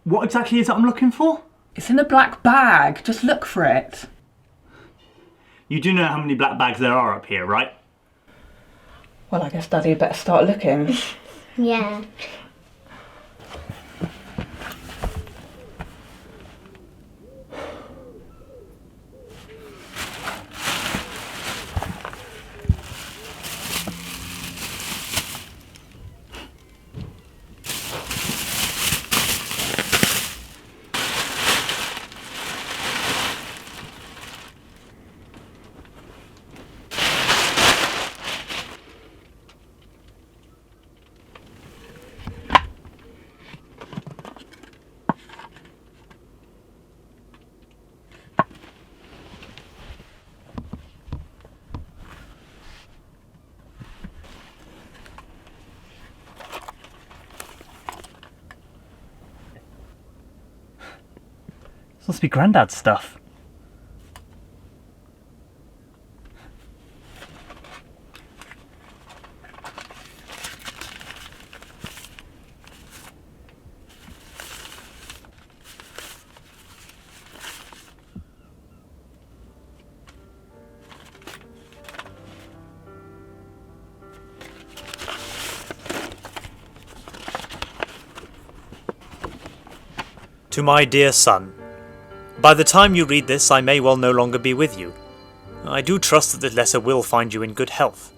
What exactly is it I'm looking for? It's in a black bag. Just look for it. You do know how many black bags there are up here, right? Well, I guess Daddy had better start looking. Yeah. This must be Grandad's stuff. To my dear son, by the time you read this, I may well no longer be with you. I do trust that this letter will find you in good health.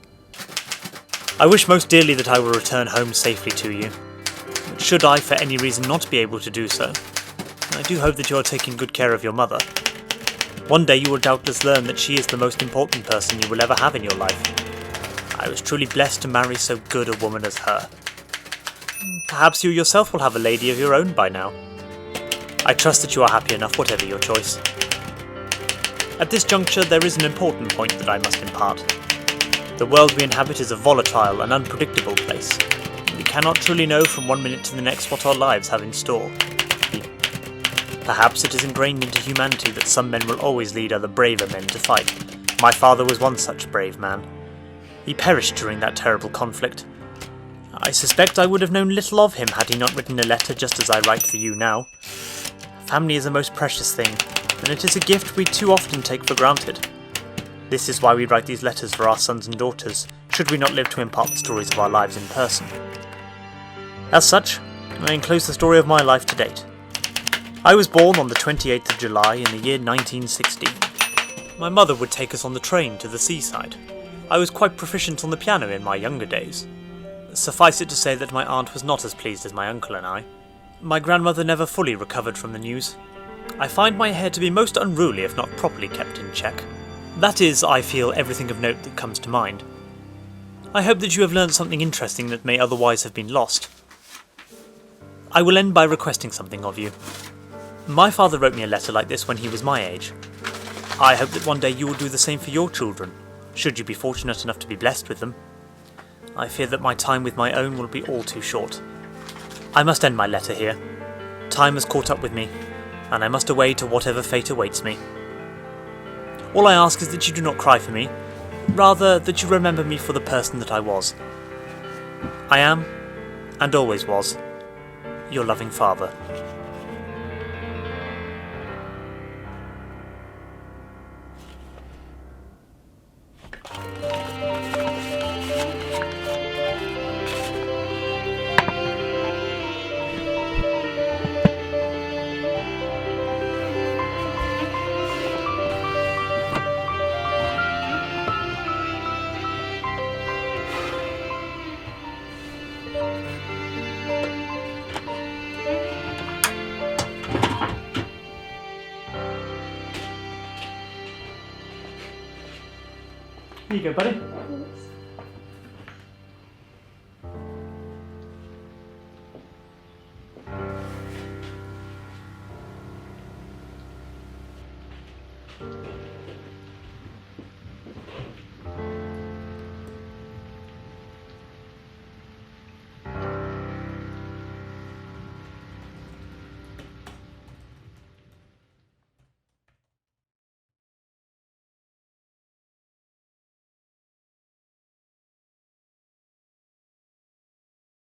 I wish most dearly that I will return home safely to you. But should I for any reason not be able to do so, I do hope that you are taking good care of your mother. One day you will doubtless learn that she is the most important person you will ever have in your life. I was truly blessed to marry so good a woman as her. Perhaps you yourself will have a lady of your own by now. I trust that you are happy enough, whatever your choice. At this juncture, there is an important point that I must impart. The world we inhabit is a volatile and unpredictable place. We cannot truly know from one minute to the next what our lives have in store. Perhaps it is ingrained into humanity that some men will always lead other braver men to fight. My father was one such brave man. He perished during that terrible conflict. I suspect I would have known little of him had he not written a letter just as I write for you now. Family is a most precious thing, and it is a gift we too often take for granted. This is why we write these letters for our sons and daughters, should we not live to impart the stories of our lives in person. As such, I enclose the story of my life to date. I was born on the 28th of July in the year 1960. My mother would take us on the train to the seaside. I was quite proficient on the piano in my younger days. Suffice it to say that my aunt was not as pleased as my uncle and I. My grandmother never fully recovered from the news. I find my hair to be most unruly if not properly kept in check. That is, I feel, everything of note that comes to mind. I hope that you have learned something interesting that may otherwise have been lost. I will end by requesting something of you. My father wrote me a letter like this when he was my age. I hope that one day you will do the same for your children, should you be fortunate enough to be blessed with them. I fear that my time with my own will be all too short. I must end my letter here. Time has caught up with me, and I must away to whatever fate awaits me. All I ask is that you do not cry for me, rather that you remember me for the person that I was. I am, and always was, your loving father. Here you go, buddy.